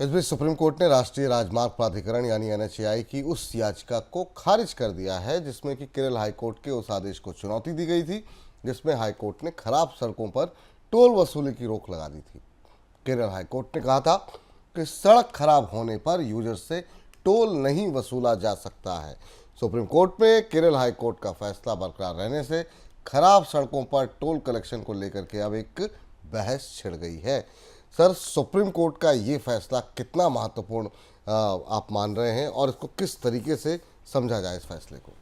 इस बीच supreme court ने राष्ट्रीय राजमार्ग प्राधिकरण यानी एनएचएआई की उस याचिका को खारिज कर दिया है जिसमें कि केरल हाईकोर्ट के उस आदेश को चुनौती दी गई थी जिसमें हाईकोर्ट ने खराब सड़कों पर टोल वसूली की रोक लगा दी थी। केरल हाईकोर्ट ने कहा था कि सड़क खराब होने पर यूजर से टोल नहीं वसूला जा सकता है। सुप्रीम कोर्ट में केरल हाईकोर्ट का फैसला बरकरार रहने से खराब सड़कों पर टोल कलेक्शन को लेकर के अब एक बहस छिड़ गई है। सर, सुप्रीम कोर्ट का ये फैसला कितना महत्वपूर्ण आप मान रहे हैं और इसको किस तरीके से समझा जाए इस फैसले को?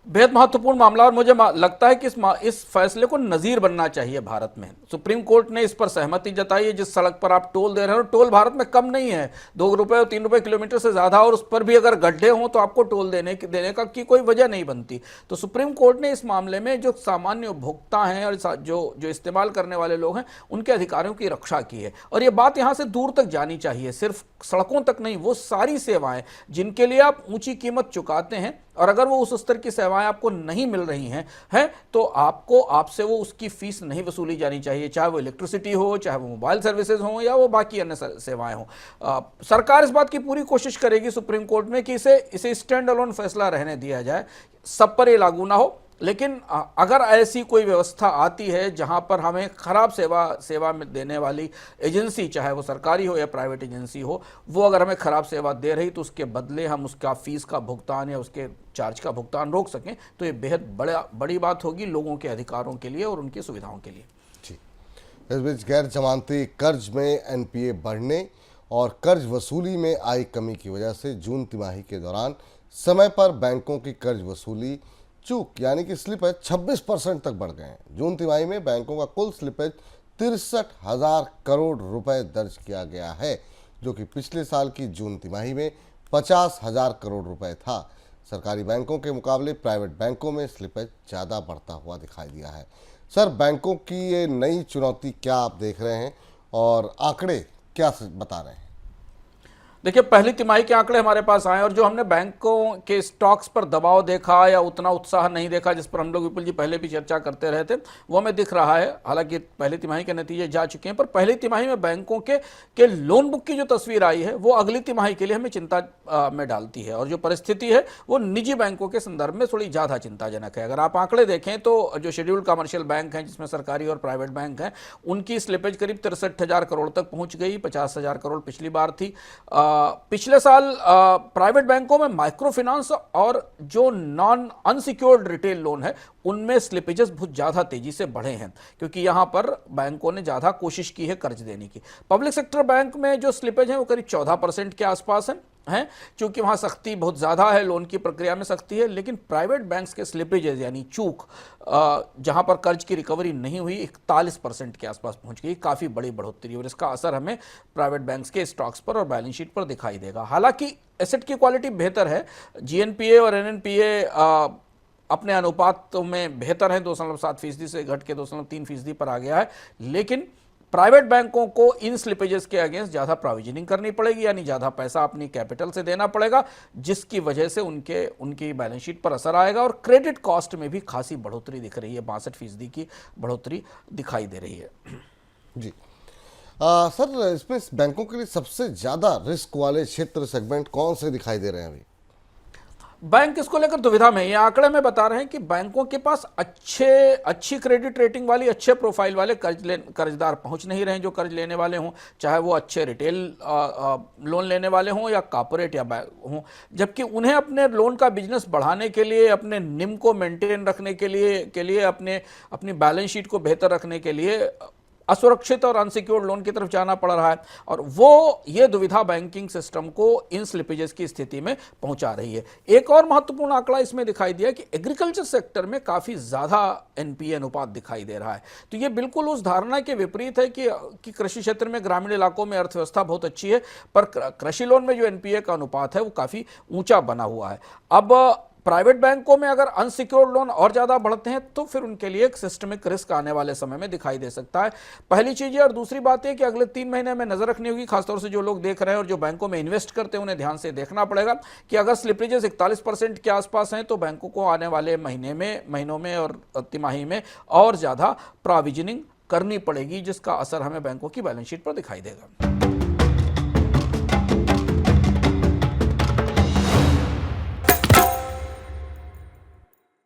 बेहद महत्वपूर्ण मामला और मुझे लगता है कि इस फैसले को नजीर बनना चाहिए भारत में। सुप्रीम कोर्ट ने इस पर सहमति जताई है। जिस सड़क पर आप टोल दे रहे हो, टोल भारत में कम नहीं है, 2 रुपए और 3 रुपए किलोमीटर से ज्यादा, और उस पर भी अगर गड्ढे हों तो आपको टोल देने का की कोई वजह नहीं बनती। तो सुप्रीम कोर्ट ने इस मामले में जो सामान्य उपभोक्ता हैं और जो इस्तेमाल करने वाले लोग हैं उनके अधिकारों की रक्षा की है। और ये बात यहाँ से दूर तक जानी चाहिए, सिर्फ सड़कों तक नहीं, वो सारी सेवाएं जिनके लिए आप ऊंची कीमत चुकाते हैं और अगर वो उस स्तर की सेवाएं आपको नहीं मिल रही हैं तो आपसे वो उसकी फीस नहीं वसूली जानी चाहिए, चाहे वो इलेक्ट्रिसिटी हो, चाहे वो मोबाइल सर्विसेज हो या वो बाकी अन्य सेवाएं हो। सरकार इस बात की पूरी कोशिश करेगी सुप्रीम कोर्ट में कि इसे स्टैंड अलोन फैसला रहने दिया जाए, सब पर ये लागू ना हो। लेकिन अगर ऐसी कोई व्यवस्था आती है जहां पर हमें खराब सेवा में देने वाली एजेंसी, चाहे वो सरकारी हो या प्राइवेट एजेंसी हो, वो अगर हमें खराब सेवा दे रही तो उसके बदले हम उसका फीस का भुगतान या उसके चार्ज का भुगतान रोक सकें तो ये बेहद बड़ी बात होगी लोगों के अधिकारों के लिए और उनकी सुविधाओं के लिए। जी, इस बीच गैर जमानती कर्ज में एनपीए बढ़ने और कर्ज वसूली में आई कमी की वजह से जून तिमाही के दौरान समय पर बैंकों की कर्ज वसूली चूक यानी कि स्लिपेज 26% तक बढ़ गए हैं। जून तिमाही में बैंकों का कुल स्लिपेज 63,000 करोड़ रुपए दर्ज किया गया है, जो कि पिछले साल की जून तिमाही में 50,000 करोड़ रुपए था। सरकारी बैंकों के मुकाबले प्राइवेट बैंकों में स्लिपेज ज़्यादा बढ़ता हुआ दिखाई दिया है। सर, बैंकों की ये नई चुनौती क्या आप देख रहे हैं और आंकड़े क्या बता रहे हैं? देखिए, पहली तिमाही के आंकड़े हमारे पास आए और जो हमने बैंकों के स्टॉक्स पर दबाव देखा या उतना उत्साह नहीं देखा जिस पर हम लोग विपुल जी पहले भी चर्चा करते रहे थे, वो हमें दिख रहा है। हालांकि पहली तिमाही के नतीजे जा चुके हैं, पर पहली तिमाही में बैंकों के लोन बुक की जो तस्वीर आई है वो अगली तिमाही के लिए हमें चिंता में डालती है। और जो परिस्थिति है वो निजी बैंकों के संदर्भ में थोड़ी ज़्यादा चिंताजनक है। अगर आप आंकड़े देखें तो जो शेड्यूल्ड कमर्शियल बैंक हैं, जिसमें सरकारी और प्राइवेट बैंक हैं, उनकी स्लिपेज करीब 63,000 करोड़ तक पहुँच गई। 50,000 करोड़ पिछली बार थी। पिछले साल प्राइवेट बैंकों में माइक्रो फाइनेंस और जो नॉन अनसिक्योर्ड रिटेल लोन है उनमें स्लिपेजेस बहुत ज़्यादा तेजी से बढ़े हैं, क्योंकि यहाँ पर बैंकों ने ज़्यादा कोशिश की है कर्ज देने की। पब्लिक सेक्टर बैंक में जो स्लिपेज है वो करीब 14% के आसपास हैं, क्योंकि वहाँ सख्ती बहुत ज़्यादा है, लोन की प्रक्रिया में सख्ती है। लेकिन प्राइवेट बैंक्स के स्लिपेजेस यानी चूक जहाँ पर कर्ज की रिकवरी नहीं हुई 41% के आसपास पहुँच गई, काफ़ी बड़ी बढ़ोतरी, और इसका असर हमें प्राइवेट बैंक्स के स्टॉक्स पर और बैलेंस शीट पर दिखाई देगा। हालांकि एसेट की क्वालिटी बेहतर है, जीएनपीए और एनएनपीए अपने अनुपात में बेहतर है, 2.7% से घट के 2.3% पर आ गया है। लेकिन प्राइवेट बैंकों को इन स्लिपेजेस के अगेंस्ट ज़्यादा प्रोविजनिंग करनी पड़ेगी, यानी ज़्यादा पैसा अपनी कैपिटल से देना पड़ेगा, जिसकी वजह से उनकी बैलेंस शीट पर असर आएगा। और क्रेडिट कॉस्ट में भी खासी बढ़ोतरी दिख रही है, 62% की बढ़ोतरी दिखाई दे रही है। जी सर, इसमें बैंकों के लिए सबसे ज़्यादा रिस्क वाले क्षेत्र सेगमेंट कौन से दिखाई दे रहे हैं अभी? बैंक इसको लेकर दुविधा में। ये आंकड़े में बता रहे हैं कि बैंकों के पास अच्छी क्रेडिट रेटिंग वाली, अच्छे प्रोफाइल वाले कर्जदार पहुंच नहीं रहे हैं जो कर्ज लेने वाले हों, चाहे वो अच्छे रिटेल लोन लेने वाले हों या कॉर्पोरेट या हों। जबकि उन्हें अपने लोन का बिजनेस बढ़ाने के लिए, अपने निम को मेंटेन रखने के लिए अपनी बैलेंस शीट को बेहतर रखने के लिए असुरक्षित और अनसिक्योर्ड लोन की तरफ जाना पड़ रहा है, और ये दुविधा बैंकिंग सिस्टम को इन स्लिपेजेस की स्थिति में पहुंचा रही है। एक और महत्वपूर्ण आंकड़ा इसमें दिखाई दिया कि एग्रीकल्चर सेक्टर में काफी ज्यादा एनपीए अनुपात दिखाई दे रहा है। तो ये बिल्कुल उस धारणा के विपरीत है कि कृषि क्षेत्र में, ग्रामीण इलाकों में अर्थव्यवस्था बहुत अच्छी है, पर कृषि लोन में जो एनपीए का अनुपात है वो काफी ऊंचा बना हुआ है। अब प्राइवेट बैंकों में अगर अनसिक्योर्ड लोन और ज़्यादा बढ़ते हैं तो फिर उनके लिए एक सिस्टमिक रिस्क आने वाले समय में दिखाई दे सकता है। पहली चीज़ है। और दूसरी बात है कि अगले 3 महीने में नज़र रखनी होगी, खासतौर से जो लोग देख रहे हैं और जो बैंकों में इन्वेस्ट करते हैं उन्हें ध्यान से देखना पड़ेगा कि अगर स्लिपेजेस 41% के आसपास हैं तो बैंकों को आने वाले महीनों में और तिमाही में और ज़्यादा प्रोविजनिंग करनी पड़ेगी, जिसका असर हमें बैंकों की बैलेंस शीट पर दिखाई देगा।